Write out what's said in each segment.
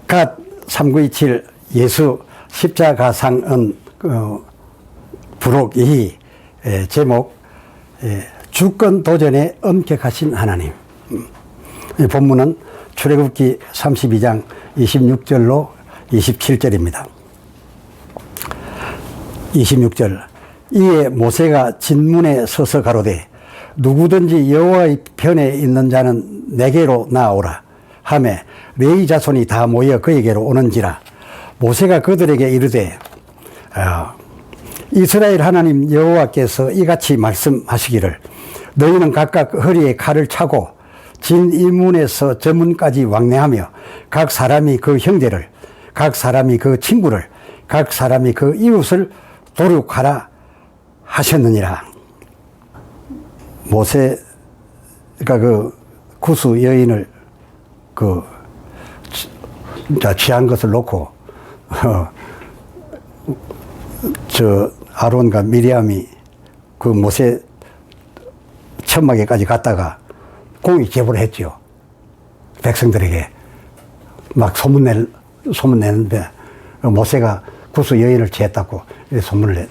갓 3927 예수 십자가상은 부록이 제목 주권 도전에 엄격하신 하나님. 본문은 출애굽기 32장 26절로 27절입니다. 26절 이에 모세가 진문에 서서 가로되 누구든지 여호와의 편에 있는 자는 내게로 나오라 하매 레위 자손이 다 모여 그에게로 오는지라. 모세가 그들에게 이르되 이스라엘 하나님 여호와께서 이같이 말씀하시기를 너희는 각각 허리에 칼을 차고 진 이 문에서 저 문까지 왕래하며 각 사람이 그 형제를 각 사람이 그 친구를 각 사람이 그 이웃을 도륙하라 하셨느니라. 모세가 그 구스 여인을 취한 것을 놓고 아론과 미리암이 그 모세 천막에까지 갔다가 공의 제보를 했죠. 백성들에게 막 소문 내는데 모세가 구스 여인을 취했다고 소문을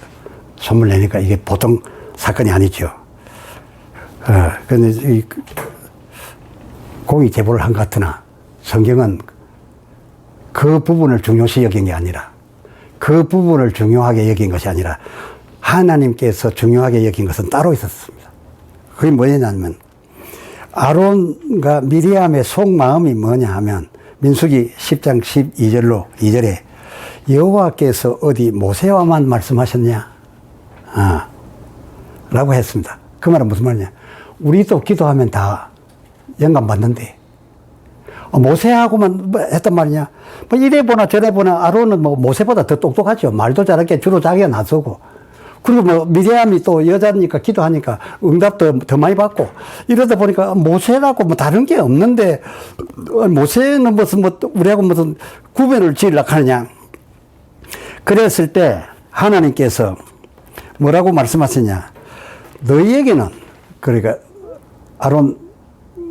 내니까 이게 보통 사건이 아니죠. 그런데 공의 제보를 한 것 같으나 성경은 그 부분을 중요시 여긴 게 아니라 그 부분을 중요하게 여긴 것이 아니라 하나님께서 중요하게 여긴 것은 따로 있었습니다. 그게 뭐냐면 아론과 미리암의 속마음이 뭐냐 하면 민수기 10장 12절로 2절에 여호와께서 어디 모세와만 말씀하셨냐 라고 했습니다. 그 말은 무슨 말이냐, 우리도 기도하면 다 영감받는데 모세하고만 했단 말이냐. 뭐 이래 보나 저래 보나 아론은 뭐 모세보다 더 똑똑하죠. 말도 잘하게 주로 자기가 나서고, 그리고 뭐 미리암이 또 여자니까 기도하니까 응답도 더 많이 받고, 이러다 보니까 모세라고 뭐 다른 게 없는데 모세는 무슨 뭐 우리하고 무슨 구별을 지으려고 하느냐. 그랬을 때 하나님께서 뭐라고 말씀하시냐, 너희에게는, 그러니까 아론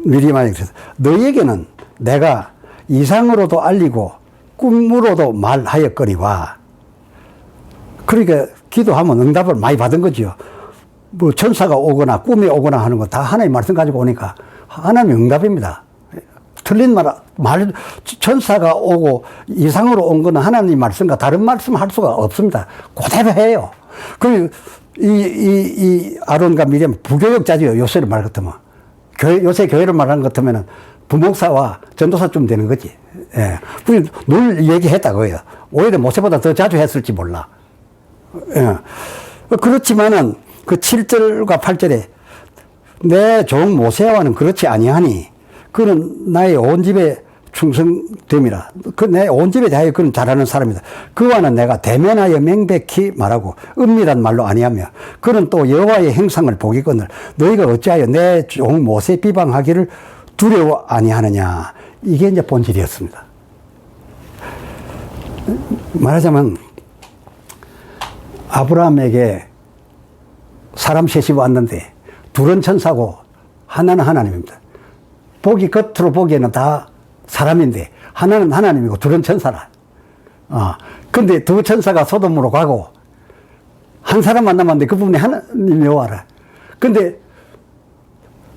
미리암에게 그래서 너희에게는 내가 이상으로도 알리고 꿈으로도 말하였거니와. 그러니까 기도하면 응답을 많이 받은 거죠. 뭐 천사가 오거나 꿈이 오거나 하는 거 다 하나님 말씀 가지고 오니까 하나님 응답입니다. 틀린 말 천사가 오고 이상으로 온 거는 하나님 말씀과 다른 말씀 할 수가 없습니다. 그대로 해요. 그리고 이 아론과 미리암 부교역자죠. 요새를 말 같으면. 요새 교회를 말하는 것 같으면 부목사와 전도사쯤 되는 거지. 예. 늘 얘기했다고요. 오히려 모세보다 더 자주 했을지 몰라. 예. 그렇지만은 그 7절과 8절에 내 종 모세와는 그렇지 아니하니 그는 나의 온 집에 충성됨이라. 내 온 집에 대하여 그는 잘하는 사람이다. 그와는 내가 대면하여 명백히 말하고 은밀한 말로 아니하며 그는 또 여호와의 행상을 보기거늘 너희가 어찌하여 내 종 모세 비방하기를 두려워 아니하느냐. 이게 이제 본질이었습니다. 말하자면 아브라함에게 사람 셋이 왔는데 둘은 천사고 하나는 하나님입니다. 겉으로 보기에는 다 사람인데 하나는 하나님이고 둘은 천사라. 근데 두 천사가 소돔으로 가고 한 사람 만나면 그 부분에 하나님이 와라. 근데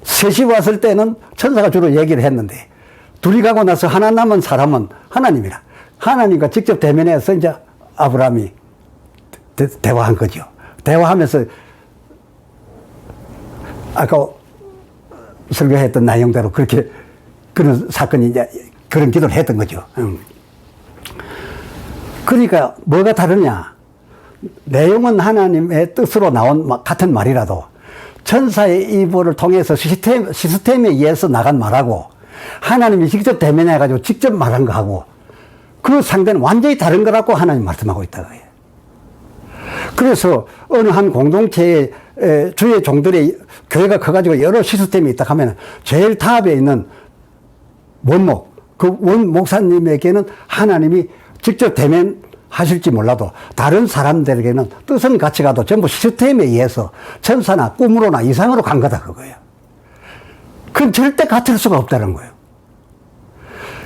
셋이 왔을 때는 천사가 주로 얘기를 했는데 둘이 가고 나서 하나 남은 사람은 하나님이라. 하나님과 직접 대면해서 이제 아브라함이 대화한 거죠. 대화하면서 아까 설교했던 내용대로 그렇게 그런 사건이 이제 그런 기도를 했던 거죠. 그러니까 뭐가 다르냐? 내용은 하나님의 뜻으로 나온 같은 말이라도 천사의 입을 통해서 시스템에 의해서 나간 말하고 하나님이 직접 대면해가지고 직접 말한 거하고 그 상대는 완전히 다른 거라고 하나님 말씀하고 있다고 해요. 그래서 어느 한 공동체에 주의 종들의 교회가 커가지고 여러 시스템이 있다 하면 제일 탑에 있는 원목, 그 원목사님에게는 하나님이 직접 대면하실지 몰라도 다른 사람들에게는 뜻은 같이 가도 전부 시스템에 의해서 천사나 꿈으로나 이상으로 간 거다 그거예요. 그건 절대 같을 수가 없다는 거예요.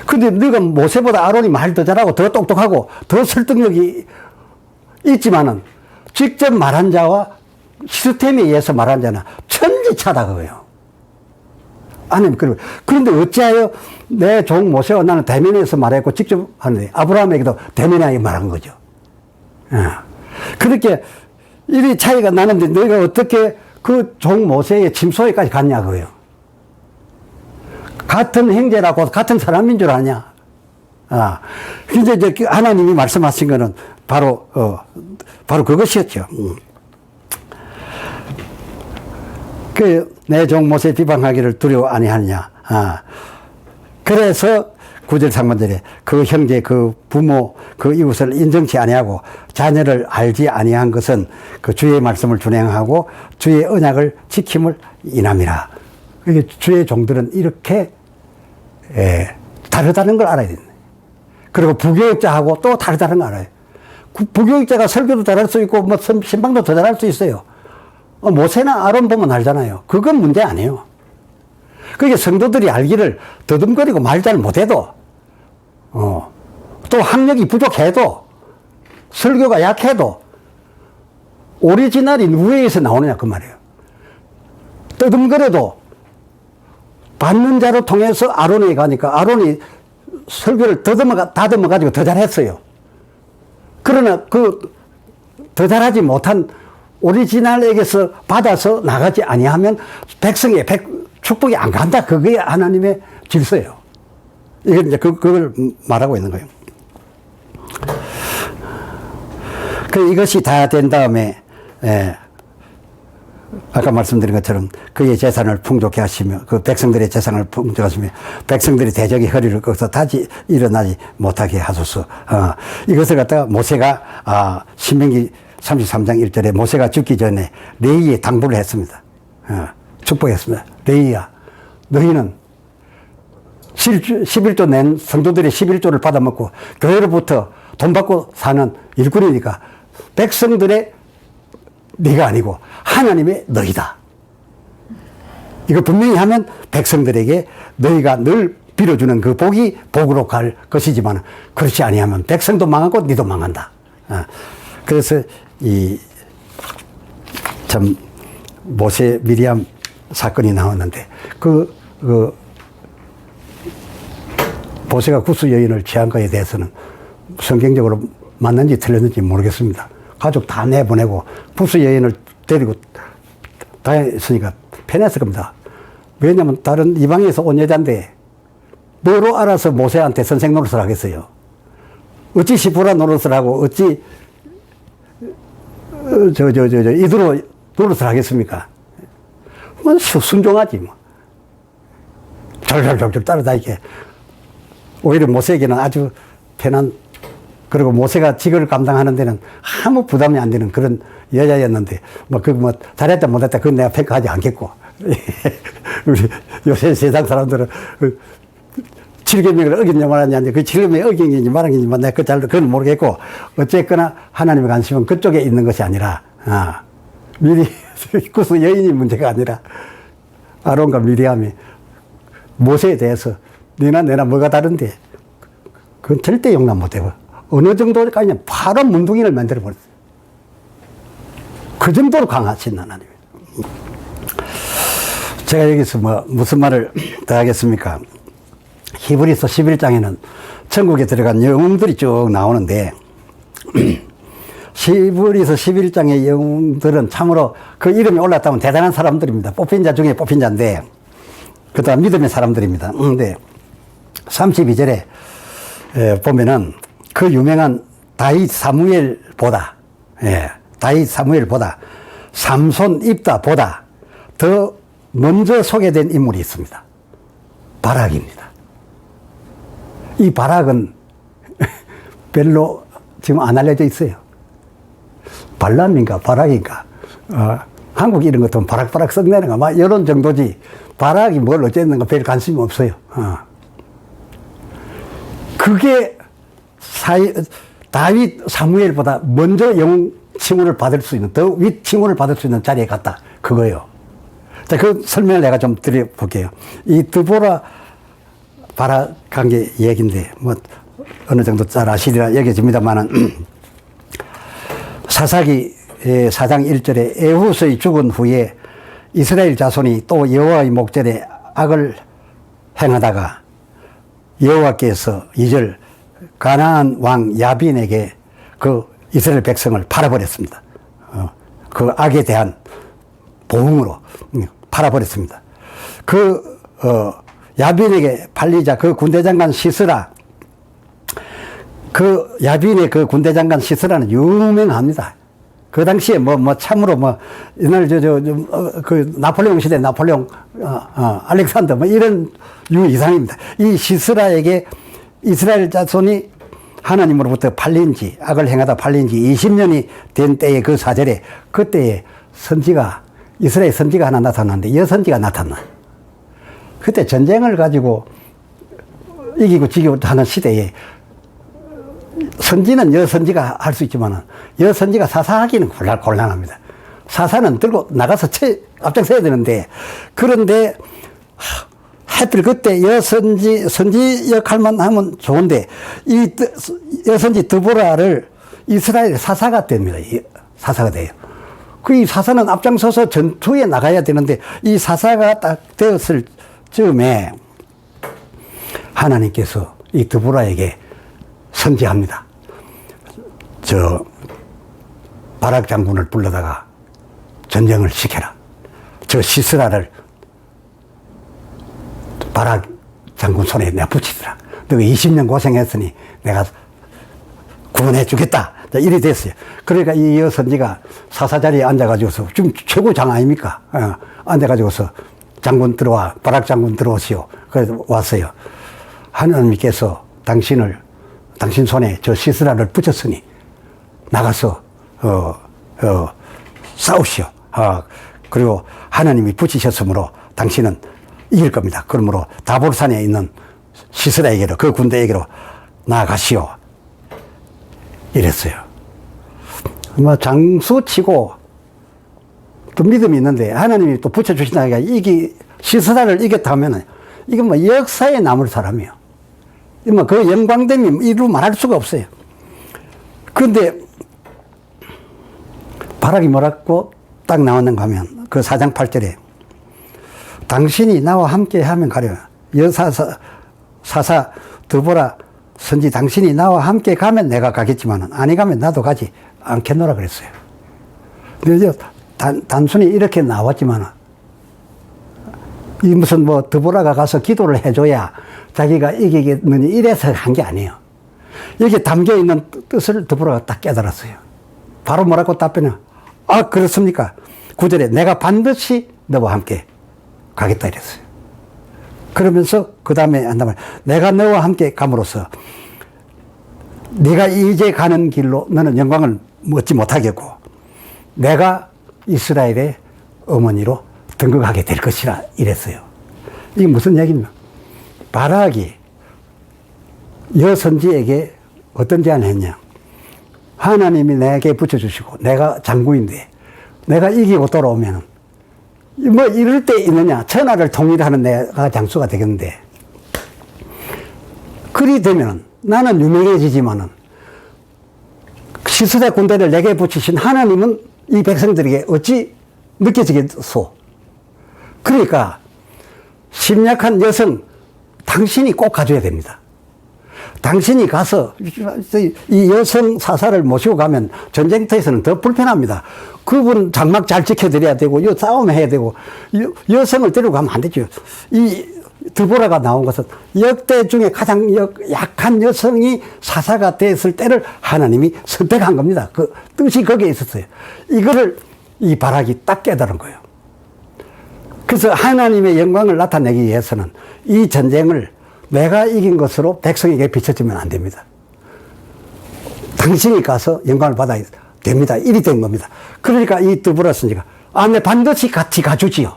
근데 너가 모세보다 아론이 말 더 잘하고 더 똑똑하고 더 설득력이 있지만은 직접 말한 자와 시스템에 의해서 말한 자는 천지차다 그거예요. 아니, 그런데 어찌하여 내 종 모세와 나는 대면에서 말했고 직접 하는데 아브라함에게도 대면하게 말한 거죠. 그렇게 이 차이가 나는데 너희가 어떻게 그 종 모세의 침소에까지 갔냐고요. 같은 형제라고 같은 사람인 줄 아냐. 이제 하나님이 말씀하신 거는 바로 그것이었죠. 내 종 모세 비방하기를 두려워 아니하느냐. 그래서 9절 상반절에 그 형제, 그 부모, 그 이웃을 인정치 아니하고 자녀를 알지 아니한 것은 그 주의 말씀을 준행하고 주의 언약을 지킴을 인함이라. 이게 주의 종들은 이렇게 다르다는 걸 알아야 됩니다. 그리고 부교육자하고 또 다르다는 걸 알아요. 부교육자가 설교도 잘할 수 있고 뭐 신방도 더 잘할 수 있어요. 모세나 아론 보면 알잖아요. 그건 문제 아니에요. 그게 성도들이 알기를 더듬거리고 말 잘 못해도, 또 학력이 부족해도, 설교가 약해도, 오리지널이 누구에게서 나오느냐, 그 말이에요. 떠듬거려도, 받는 자로 통해서 아론에게 가니까 아론이 설교를 다듬어가지고 더 잘했어요. 그러나 더 잘하지 못한 오리지널에게서 받아서 나가지 아니하면 백성의 축복이 안 간다. 그게 하나님의 질서예요. 이건 이제 그걸 말하고 있는 거예요. 이것이 다 된 다음에, 아까 말씀드린 것처럼 그의 재산을 풍족케 하시며, 그 백성들의 재산을 풍족케 하시며, 백성들이 대적의 허리를 꺾어서 다시 일어나지 못하게 하소서. 이것을 갖다가 모세가, 신명기 33장 1절에 모세가 죽기 전에 레위에 당부를 했습니다. 축복했습니다. 레위야, 너희는 11조 낸 성도들의 11조를 받아먹고 교회로부터 돈 받고 사는 일꾼이니까 백성들의 네가 아니고 하나님의 너희다. 이거 분명히 하면 백성들에게 너희가 늘 빌어주는 그 복이 복으로 갈 것이지만 그렇지 아니하면 백성도 망하고 니도 망한다. 그래서 참 모세 미리암 사건이 나왔는데 모세가 구스 여인을 취한 거에 대해서는 성경적으로 맞는지 틀렸는지 모르겠습니다. 가족 다 내보내고 구스 여인을 데리고 다녔으니까 편했을 겁니다. 왜냐하면 다른 이방에서 온 여잔데 뭐로 알아서 모세한테 선생 노릇을 하겠어요. 어찌 시푸라 노릇을 하고 어찌 이대로 노릇을 하겠습니까? 뭐 순종하지 뭐. 졸졸졸졸 따라다니게. 오히려 모세에게는 아주 편한, 그리고 모세가 직을 감당하는 데는 아무 부담이 안 되는 그런 여자였는데, 잘했다 못했다 그건 내가 평가하지 않겠고. 우리 요새 세상 사람들은 7계명을 어겼냐 말았냐, 그 7계명이 어긴지 말한지 내가 그건 모르겠고, 어쨌거나 하나님의 관심은 그쪽에 있는 것이 아니라, 미리, 구스 여인이 문제가 아니라, 아론과 미리암이 모세에 대해서 너나 내나 뭐가 다른데, 그건 절대 용납 못해요. 어느 정도까지냐, 바로 문둥이를 만들어버렸어요. 그 정도로 강하신 하나님. 제가 여기서 무슨 말을 더 하겠습니까? 히브리서 11장에는 천국에 들어간 영웅들이 쭉 나오는데, 히브리서 11장의 영웅들은 참으로 그 이름이 올랐다면 대단한 사람들입니다. 뽑힌 자 중에 뽑힌 자인데, 그 다음 믿음의 사람들입니다. 근데 32절에 보면은 그 유명한 다윗 사무엘보다 삼손 입다보다 더 먼저 소개된 인물이 있습니다. 바락입니다. 이 바락은 별로 지금 안 알려져 있어요. 발람인가 바락인가, 한국 이런 것도 바락바락 썩내는 거, 막 이런 정도지, 바락이 뭘 어쨌는가 별 관심이 없어요. 그게 다윗 사무엘보다 먼저 영웅 칭호를 받을 수 있는, 더 윗 칭호를 받을 수 있는 자리에 갔다. 그거예요. 자, 그 설명을 내가 좀 드려볼게요. 이 드보라 발악한 게 얘기인데, 뭐, 어느 정도 잘 아시리라 여겨집니다만은, 사사기 4장 1절에 에훗의 죽은 후에 이스라엘 자손이 또 여호와의 목전에 악을 행하다가 여호와께서 2절 가나안 왕 야빈에게 그 이스라엘 백성을 팔아버렸습니다. 그 악에 대한 보응으로 팔아버렸습니다. 야빈에게 팔리자 그 군대장관 시스라, 그 야빈의 그 군대장관 시스라는 유명합니다. 그 당시에 참으로 옛날 그 나폴레옹 시대 나폴레옹, 알렉산더 이런 유 이상입니다. 이 시스라에게 이스라엘 자손이 하나님으로부터 팔린 지, 악을 행하다 팔린 지 20년이 된 때의 그 사절에, 그때에 이스라엘 선지가 하나 나타났는데, 여선지가 나타나. 그때 전쟁을 가지고 이기고 지기고 하는 시대에 선지는 여선지가 할 수 있지만 여선지가 사사하기는 곤란합니다. 사사는 들고 나가서 앞장서야 되는데, 그런데 하필 그때 선지 역할만 하면 좋은데, 이 여선지 드보라를 이스라엘 사사가 됩니다. 사사가 돼요. 이 사사는 앞장서서 전투에 나가야 되는데, 이 사사가 딱 되었을 즈음에 하나님께서 이 드보라에게 선지합니다. 바락 장군을 불러다가 전쟁을 시켜라. 시스라를 바락 장군 손에 내가 붙이더라. 너가 20년 고생했으니 내가 구원해 주겠다. 이래 됐어요. 그러니까 이 여선지가 사사 자리에 앉아가지고서, 지금 최고장 아닙니까? 앉아가지고서 바락 장군 들어오시오. 그래서 왔어요. 하나님께서 당신 손에 시스라를 붙였으니 나가서 싸우시오. 그리고 하나님이 붙이셨으므로 당신은 이길 겁니다. 그러므로 다볼산에 있는 시스라에게로, 그 군대에게로 나아가시오. 이랬어요. 장수치고 또 믿음이 있는데, 하나님이 또 붙여주신다니까, 시스라를 이겼다 하면은, 이건 역사에 남을 사람이에요. 그 영광됨이 이루 말할 수가 없어요. 그런데 바락이 뭐라고 딱 나왔는가 하면, 그 4장 8절에 당신이 나와 함께 하면 가려. 사사 드보라 선지, 당신이 나와 함께 가면 내가 가겠지만 아니 가면 나도 가지 않겠노라 그랬어요. 근데 단순히 이렇게 나왔지만, 무슨 드보라가 가서 기도를 해줘야 자기가 이기겠느니 이래서 한 게 아니에요. 여기에 담겨 있는 뜻을 드보라가 딱 깨달았어요. 바로 뭐라고 답변해? 그렇습니까? 9절에 내가 반드시 너와 함께 가겠다 이랬어요. 그러면서 그 다음에 한다면, 내가 너와 함께 감으로써 네가 이제 가는 길로 너는 영광을 얻지 못하겠고, 내가 이스라엘의 어머니로 등극하게 될 것이라 이랬어요. 이게 무슨 얘기입니까? 바락이 여선지에게 어떤 제안을 했냐? 하나님이 내게 붙여주시고 내가 장군인데 내가 이기고 돌아오면 이럴 때 있느냐? 천하를 통일하는 내가 장수가 되겠는데, 그리 되면 나는 유명해지지만은 시스라 군대를 내게 붙이신 하나님은 이 백성들에게 어찌 느껴지겠소? 그러니까 심약한 여성, 당신이 꼭 가줘야 됩니다. 당신이 가서 이 여성 사사를 모시고 가면 전쟁터에서는 더 불편합니다. 그분 장막 잘 지켜드려야 되고, 싸움해야 되고, 여성을 데리고 가면 안 되죠. 이 드보라가 나온 것은 역대 중에 가장 약한 여성이 사사가 됐을 때를 하나님이 선택한 겁니다. 그 뜻이 거기에 있었어요. 이거를 이 바락이 딱 깨달은 거예요. 그래서 하나님의 영광을 나타내기 위해서는 이 전쟁을 내가 이긴 것으로 백성에게 비춰지면 안 됩니다. 당신이 가서 영광을 받아야 됩니다. 이리 된 겁니다. 그러니까 이 드보라 선지가, 내 반드시 같이 가주지요.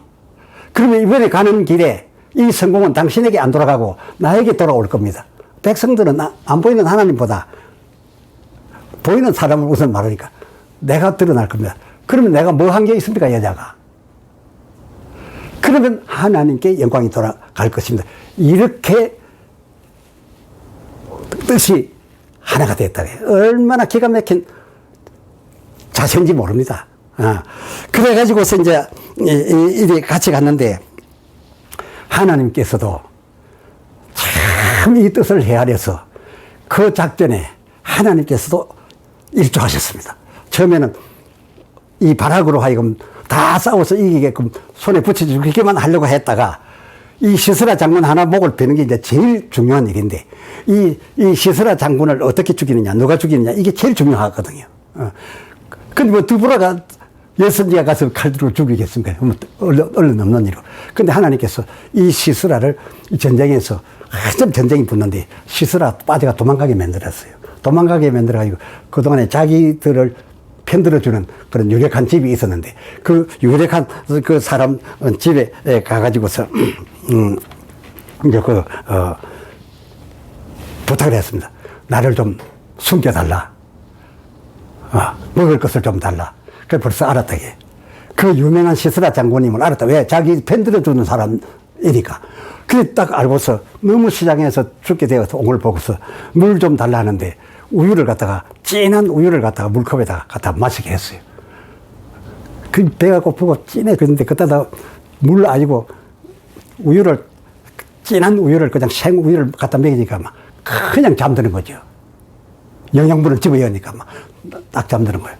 그러면 이번에 가는 길에 이 성공은 당신에게 안 돌아가고 나에게 돌아올 겁니다. 백성들은 안 보이는 하나님보다 보이는 사람을 우선 말하니까 내가 드러날 겁니다. 그러면 내가 뭐 한 게 있습니까, 여자가? 그러면 하나님께 영광이 돌아갈 것입니다. 이렇게 뜻이 하나가 됐다. 얼마나 기가 막힌 자세인지 모릅니다. 그래가지고서 이제 이리 같이 갔는데 하나님께서도 참 이 뜻을 헤아려서 그 작전에 하나님께서도 일조하셨습니다. 처음에는 이 바락으로 하여금 다 싸워서 이기게끔 손에 붙여주기만 하려고 했다가 이 시스라 장군 하나 목을 베는 게 이제 제일 중요한 일인데 이 시스라 장군을 어떻게 죽이느냐, 누가 죽이느냐 이게 제일 중요하거든요. 근데 뭐 드보라가 여선지가 가서 칼들로 죽이겠습니까? 얼른 없는 일이고. 근데 하나님께서 이 시스라를 이 전쟁에서 한참 전쟁이 붙는데 시스라 빠져가 도망가게 만들었어요. 도망가게 만들어가지고 그동안에 자기들을 편들어주는 그런 유력한 집이 있었는데 그 유력한 그 사람 집에 가가지고서 이제 부탁을 했습니다. 나를 좀 숨겨달라. 먹을 것을 좀 달라. 그래 벌써 알았다. 그 유명한 시스라 장군님을 알았다. 왜? 자기 편들어주는 사람이니까. 그래 딱 알고서 너무 시장에서 죽게 되어서 온 걸 보고서 물 좀 달라 하는데 우유를 갖다가 진한 우유를 갖다가 물컵에다가 갖다 마시게 했어요. 그 배가 고프고 진해 그런데 그때다 물 아니고 우유를 진한 우유를 그냥 생 우유를 갖다 먹이니까 막 그냥 잠드는 거죠. 영양분을 집어넣으니까 막 딱 잠드는 거예요.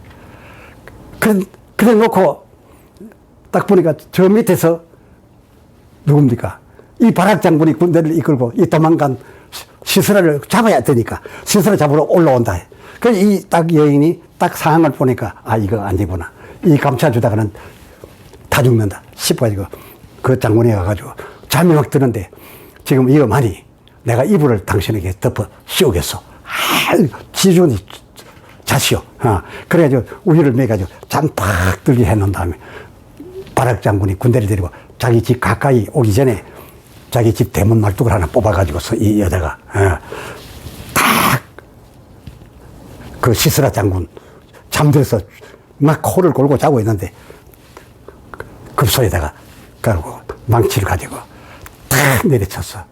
그래 놓고 딱 보니까 저 밑에서 누굽니까? 이 바락 장군이 군대를 이끌고 이 도망간 시스라를 잡아야 되니까 시스라 잡으러 올라온다. 그래서 이 딱 여인이 딱 상황을 보니까 이거 안 되구나. 이 감춰주다가는 다 죽는다 싶어가지고 그 장군에 가가지고 잠이 확 드는데 지금 이거 많이 내가 이불을 당신에게 덮어 씌우겠어. 지존이 자시오. 그래가지고 우유를 먹여가지고 잠 팍 들게 해놓은 다음에 바락 장군이 군대를 데리고 자기 집 가까이 오기 전에 자기 집 대문 말뚝을 하나 뽑아가지고서 이 여자가 딱 그 시스라 장군 잠들어서 막 코를 골고 자고 있는데 급소에다가 깔고 망치를 가지고 딱 내려쳤어.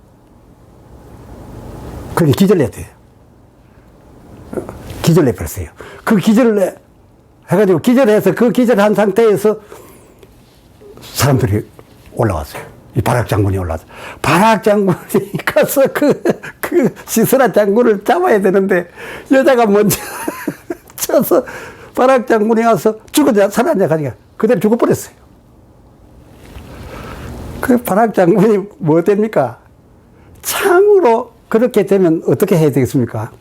그게 기절했대요. 기절해버렸어요. 그 기절을 해가지고 기절해서 그 기절한 상태에서 사람들이 올라왔어요. 이 바락 장군이 올라왔어요. 바락 장군이 가서 그 시스라 장군을 잡아야 되는데 여자가 먼저 쳐서 바락 장군이 와서 죽었냐 살았냐 하니까 그대로 죽어버렸어요. 그 바락 장군이 뭐 됩니까? 참으로 그렇게 되면 어떻게 해야 되겠습니까?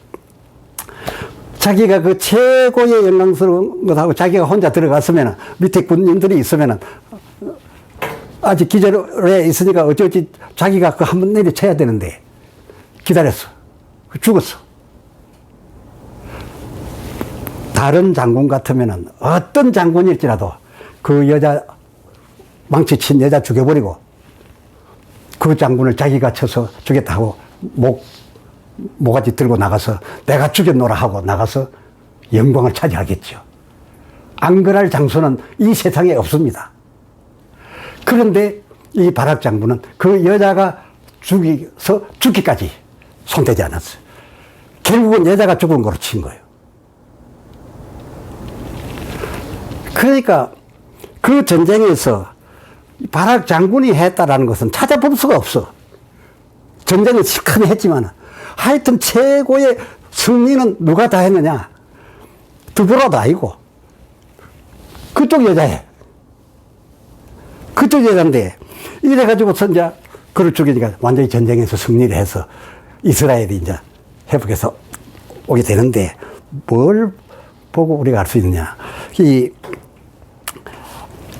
자기가 그 최고의 영광스러운 것하고 자기가 혼자 들어갔으면 밑에 군인들이 있으면 아직 기절에 있으니까 어쩌지 자기가 그 한번 내려쳐야 되는데 기다렸어. 죽었어. 다른 장군 같으면은 어떤 장군일지라도 그 여자 망치친 여자 죽여버리고 그 장군을 자기가 쳐서 죽였다고 모가지 들고 나가서 내가 죽였노라 하고 나가서 영광을 차지하겠죠. 안 그럴 장소는 이 세상에 없습니다. 그런데 이 바락 장군은 그 여자가 죽기까지 손대지 않았어요. 결국은 여자가 죽은 거로 친 거예요. 그러니까 그 전쟁에서 바락 장군이 했다라는 것은 찾아볼 수가 없어. 전쟁은 시커니 했지만 하여튼 최고의 승리는 누가 다 했느냐? 드보라도 아니고 그쪽 여자애. 그쪽 여자인데 이래가지고서 이제 그를 죽이니까 완전히 전쟁에서 승리를 해서 이스라엘이 이제 회복해서 오게 되는데 뭘 보고 우리가 알 수 있느냐?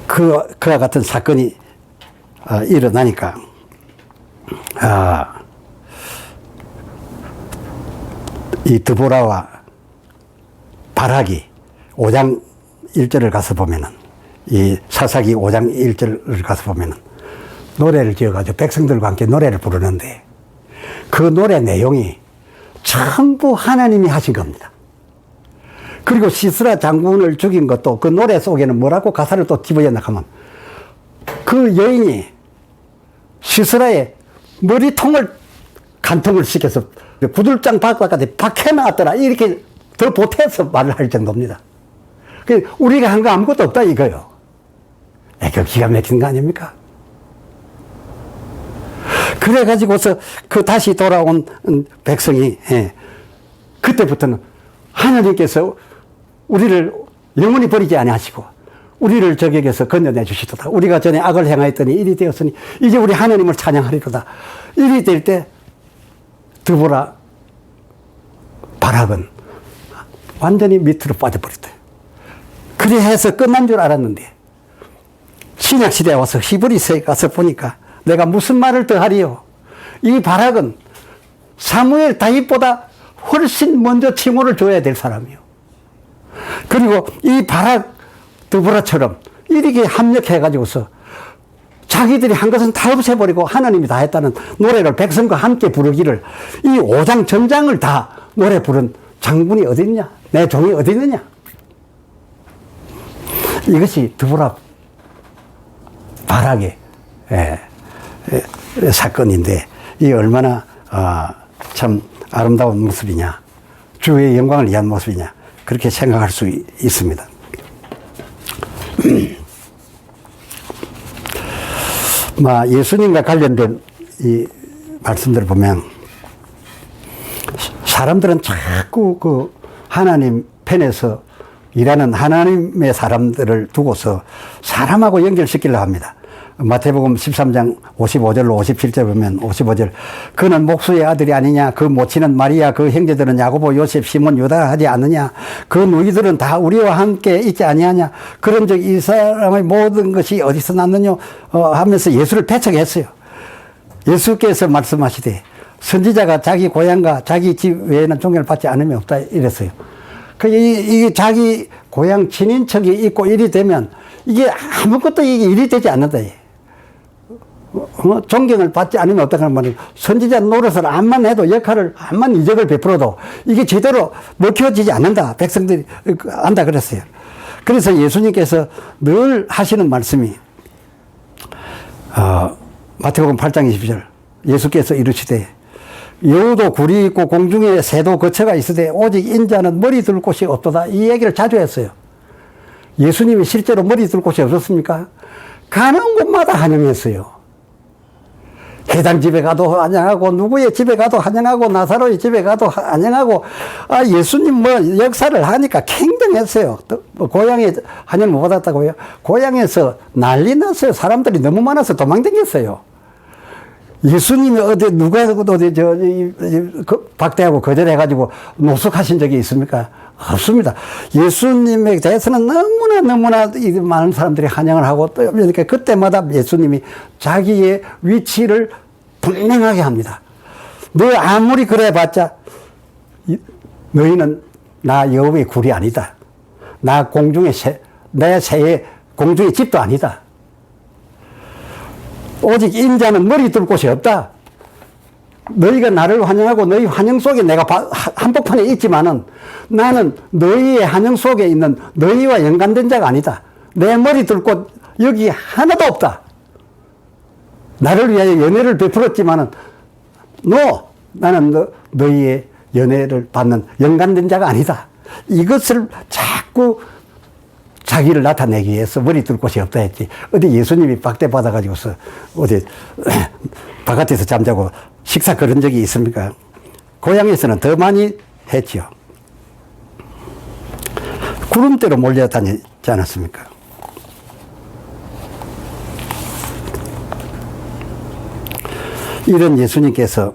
그와 같은 사건이 일어나니까 이 드보라와 바락이 5장 1절을 가서 보면은 이 사사기 5장 1절을 가서 보면은 노래를 지어가지고 백성들과 함께 노래를 부르는데 그 노래 내용이 전부 하나님이 하신 겁니다. 그리고 시스라 장군을 죽인 것도 그 노래 속에는 뭐라고 가사를 또 집어넣나 하면 그 여인이 시스라의 머리통을 간통을 시켜서 구들장 바깥까지 박해놨더라. 이렇게 더 보태서 말을 할 정도입니다. 우리가 한 거 아무것도 없다 이거요. 그 기가 막힌 거 아닙니까? 그래가지고서 그 다시 돌아온 백성이, 그때부터는 하나님께서 우리를 영원히 버리지 아니하시고 우리를 적에게서 건져내 주시도다. 우리가 전에 악을 행하였더니 일이 되었으니 이제 우리 하나님을 찬양하리로다. 일이 될 때 드보라 바락은 완전히 밑으로 빠져버렸다. 그래 해서 끝난 줄 알았는데 신약시대에 와서 히브리서에 가서 보니까 내가 무슨 말을 더 하리요. 이 바락은 사무엘 다윗보다 훨씬 먼저 칭호를 줘야 될 사람이요. 그리고 이 바락 드보라처럼 이렇게 합력해가지고서 자기들이 한 것은 다 없애버리고 하나님이 다 했다는 노래를 백성과 함께 부르기를 이 오장 전장을 다 노래 부른 장군이 어디 있냐? 내 종이 어디 있느냐? 이것이 드보라 바락의 사건인데 이 얼마나 참 아름다운 모습이냐, 주의 영광을 위한 모습이냐 그렇게 생각할 수 있습니다. 예수님과 관련된 이 말씀들을 보면 사람들은 자꾸 그 하나님 편에서 일하는 하나님의 사람들을 두고서 사람하고 연결시키려고 합니다. 마태복음 13장 55절로 57절 보면 55절 그는 목수의 아들이 아니냐 그 모친은 마리아 그 형제들은 야고보 요셉 시몬 유다 하지 않느냐 그 너희들은 다 우리와 함께 있지 아니하냐 그런즉 이 사람의 모든 것이 어디서 났느냐 하면서 예수를 배척했어요. 예수께서 말씀하시되 선지자가 자기 고향과 자기 집 외에는 존경을 받지 않으면 없다 이랬어요. 이게 자기 고향 친인척이 있고 일이 되면 이게 아무것도 이게 일이 되지 않는다. 존경을 받지 않으면 어떡하는 말이에요. 선지자 노릇을 암만 해도 역할을 암만 이적을 베풀어도 이게 제대로 먹혀지지 않는다. 백성들이 안다 그랬어요. 그래서 예수님께서 늘 하시는 말씀이 마태복음 8장 20절 예수께서 이르시되 여우도 굴이 있고 공중에 새도 거처가 있으되 오직 인자는 머리 둘 곳이 없도다. 이 얘기를 자주 했어요. 예수님이 실제로 머리 둘 곳이 없었습니까? 가는 곳마다 환영했어요. 회당 집에 가도 환영하고 누구의 집에 가도 환영하고 나사로의 집에 가도 환영하고 예수님 역사를 하니까 캥등했어요. 고향에 환영 못 받았다고요? 고향에서 난리 났어요. 사람들이 너무 많아서 도망다녔어요. 예수님이 누가 박대하고 거절해가지고 노숙하신 적이 있습니까? 없습니다. 예수님에 대해서는 너무나 많은 사람들이 환영을 하고 또 그러니까 그때마다 예수님이 자기의 위치를 분명하게 합니다. 너 아무리 그래봤자 너희는 나 여호와의 굴이 아니다. 나 내 새의 공중의 집도 아니다. 오직 인자는 머리 둘 곳이 없다. 너희가 나를 환영하고 너희 환영 속에 내가 한복판에 있지만은 나는 너희의 환영 속에 있는 너희와 연관된 자가 아니다. 내 머리 둘 곳 여기 하나도 없다. 나를 위하여 연애를 베풀었지만은 나는 너희의 연애를 받는 연관된 자가 아니다. 이것을 자꾸 자기를 나타내기 위해서 머리 둘 곳이 없다 했지. 어디 예수님이 박대 받아가지고서 어디 바깥에서 잠자고 식사 그런 적이 있습니까? 고향에서는 더 많이 했지요. 구름대로 몰려다니지 않았습니까? 이런 예수님께서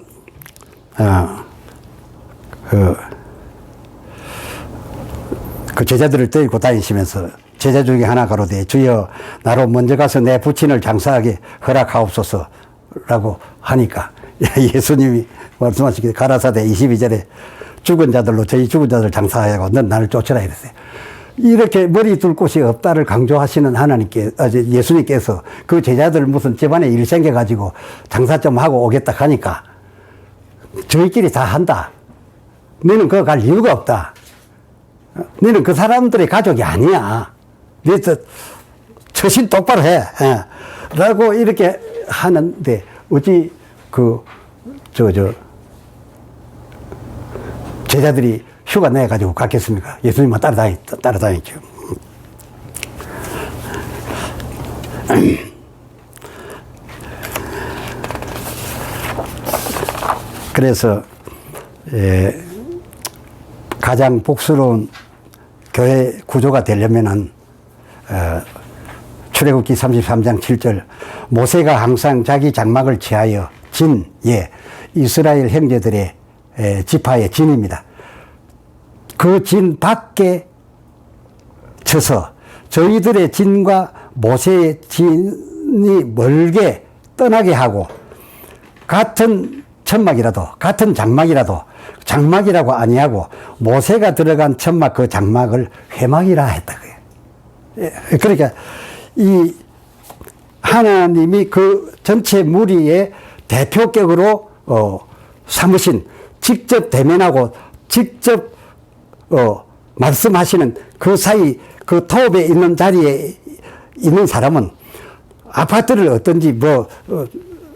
그 제자들을 데리고 다니시면서 제자 중에 하나 가로되 주여 나로 먼저 가서 내 부친을 장사하게 허락하옵소서라고 하니까 예수님이 말씀하시기를 가라사대 22절에 죽은 자들로 저희 죽은 자들 장사하고 넌 나를 쫓으라 이랬어요. 이렇게 머리 둘 곳이 없다를 강조하시는 예수님께서 그 제자들 무슨 집안에 일 생겨가지고 장사 좀 하고 오겠다 하니까 저희끼리 다 한다. 너는 그거 갈 이유가 없다. 너는 그 사람들의 가족이 아니야. 너도 처신 똑바로 해. 라고 이렇게 하는데, 어찌 제자들이 휴가 내가지고 갔겠습니까? 예수님만 따라다녔죠. 그래서 가장 복스러운 교회 구조가 되려면은 출애굽기 33장 7절 모세가 항상 자기 장막을 취하여 이스라엘 형제들의 지파의 진입니다. 그 진 밖에 쳐서 저희들의 진과 모세의 진이 멀게 떠나게 하고 같은 천막이라도 같은 장막이라고 아니하고 모세가 들어간 천막 그 장막을 회막이라 했다고요. 그러니까 이 하나님이 그 전체 무리의 대표격으로 삼으신 직접 대면하고 직접 말씀하시는 그 사이 그 톱에 있는 자리에 있는 사람은 아파트를 얻든지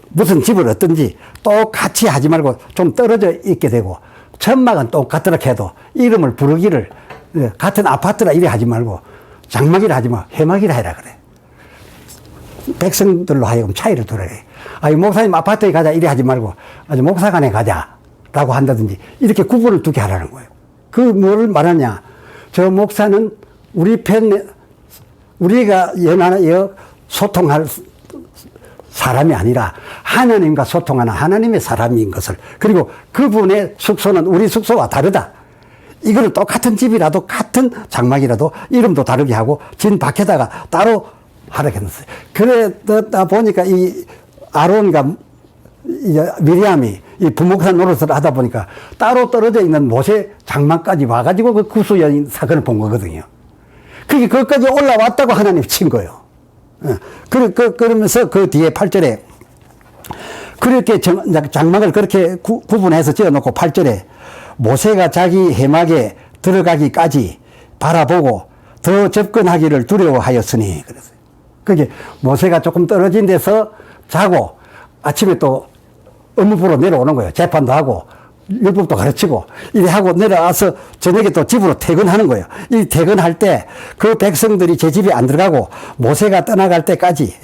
무슨 집을 얻든지 똑같이 하지 말고 좀 떨어져 있게 되고 천막은 똑같더라 해도 이름을 부르기를 같은 아파트라 이래 하지 말고 장막이라 하지 마 회막이라 해라 그래. 백성들로 하여금 차이를 두라 그래. 아니 목사님 아파트에 가자 이래 하지 말고 아주 목사관에 가자라고 한다든지 이렇게 구분을 두게 하라는 거예요. 그 뭐를 말하냐. 저 목사는 우리가 소통할 사람이 아니라 하나님과 소통하는 하나님의 사람인 것을, 그리고 그분의 숙소는 우리 숙소와 다르다. 이거를 똑같은 집이라도 같은 장막이라도 이름도 다르게 하고 진 밖에다가 따로 하라고 했어요. 그러다 보니까 이 아론과 미리암이 이 부목사 노릇을 하다 보니까 따로 떨어져 있는 모세 장막까지 와가지고 그 구수연 사건을 본 거거든요. 그게 거기까지 올라왔다고 하나님이 친 거예요. 그러면서 그 뒤에 8절에 그렇게 장막을 그렇게 구분해서 지어놓고 8절에 모세가 자기 해막에 들어가기까지 바라보고 더 접근하기를 두려워하였으니 그랬어요. 그게 모세가 조금 떨어진 데서 자고 아침에 또 업무부로 내려오는 거예요. 재판도 하고 율법도 가르치고 이래 하고 내려와서 저녁에 또 집으로 퇴근하는 거예요. 이 퇴근할 때 그 백성들이 제 집에 안 들어가고 모세가 떠나갈 때까지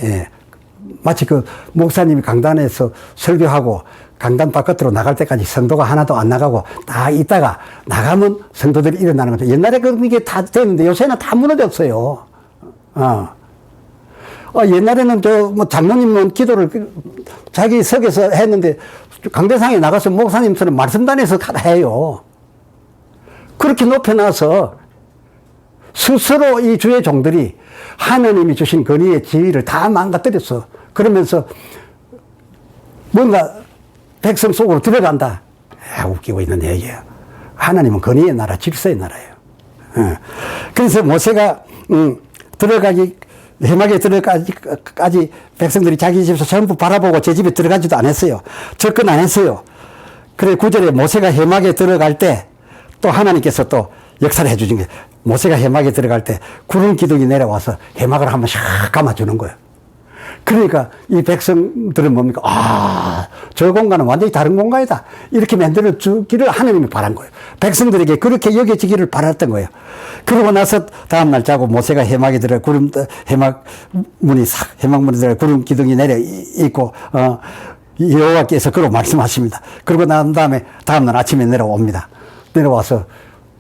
마치 그 목사님이 강단에서 설교하고 강단 바깥으로 나갈 때까지 성도가 하나도 안 나가고 다 있다가 나가면 성도들이 일어나는 거죠. 옛날에 그게 다 됐는데 요새는 다 무너졌어요. 옛날에는 장로님은 기도를 자기 석에서 했는데 강대상에 나가서 목사님처럼 말씀단에서 해요. 그렇게 높여놔서 스스로 이 주의 종들이 하나님이 주신 권위의 지위를 다 망가뜨렸어. 그러면서 뭔가 백성 속으로 들어간다. 웃기고 있는 얘기야. 하나님은 권위의 나라, 질서의 나라예요. 그래서 모세가 해막에 들어가기까지 백성들이 자기 집에서 전부 바라보고 제 집에 들어가지도 않았어요. 접근 안 했어요. 그래 9절에 모세가 해막에 들어갈 때 또 하나님께서 또 역사를 해주신 게 모세가 해막에 들어갈 때 구름 기둥이 내려와서 해막을 한번 샥 감아주는 거예요. 그러니까 이 백성들은 뭡니까? 저 공간은 완전히 다른 공간이다. 이렇게 만들어 주기를 하나님이 바란 거예요. 백성들에게 그렇게 여겨지기를 바랐던 거예요. 그러고 나서 다음날 자고 모세가 해막에 들어 해막문이 들어 구름 기둥이 내려 있고, 여호와께서 그러고 말씀하십니다. 그러고 난 다음에 다음날 아침에 내려옵니다. 내려와서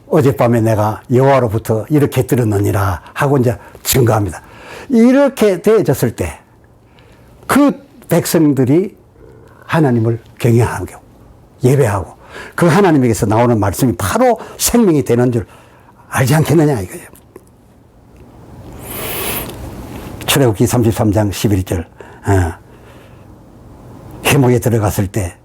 어젯밤에 내가 여호와로부터 이렇게 들었느니라 하고 이제 증거합니다. 이렇게 되어졌을 때 그 백성들이 하나님을 경외하고 예배하고 그 하나님에게서 나오는 말씀이 바로 생명이 되는 줄 알지 않겠느냐 이거예요. 출애굽기 33장 11절 해목에 들어갔을 때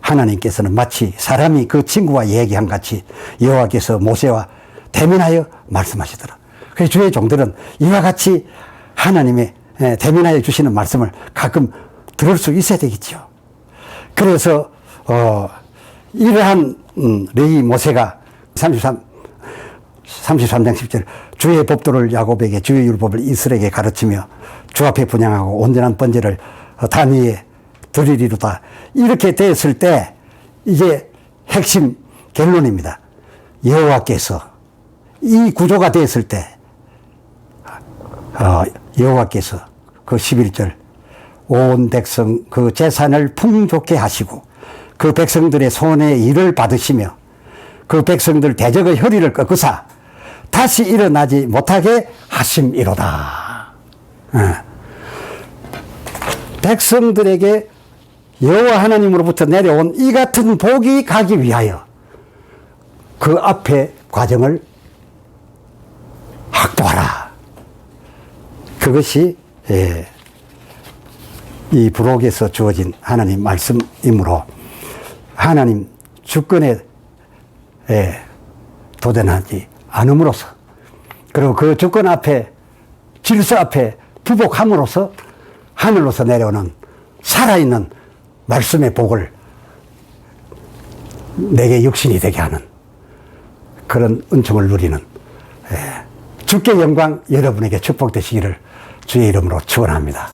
하나님께서는 마치 사람이 그 친구와 얘기한 같이 여호와께서 모세와 대면하여 말씀하시더라. 그래서 주의 종들은 이와 같이 하나님의 대면하여 주시는 말씀을 가끔 들을 수 있어야 되겠죠. 그래서 이러한 레위 모세가 33장 10절 주의 법도를 야곱에게 주의 율법을 이스라엘에게 가르치며 주 앞에 분향하고 온전한 번제를 단위에 드리리로다. 이렇게 되었을 때 이제 핵심 결론입니다. 여호와께서 이 구조가 됐을 때 여호와께서 그 11절 온 백성 그 재산을 풍족해 하시고 그 백성들의 손에 일을 받으시며 그 백성들 대적의 허리를 꺾으사 다시 일어나지 못하게 하심이로다. 백성들에게 여호와 하나님으로부터 내려온 이 같은 복이 가기 위하여 그 앞에 과정을 확보하라. 그것이 이 부록에서 주어진 하나님 말씀이므로 하나님 주권에 도전하지 않음으로써 그리고 그 주권 앞에 질서 앞에 부복함으로써 하늘로서 내려오는 살아있는 말씀의 복을 내게 육신이 되게 하는 그런 은총을 누리는 주께 영광, 여러분에게 축복되시기를 주의 이름으로 축원합니다.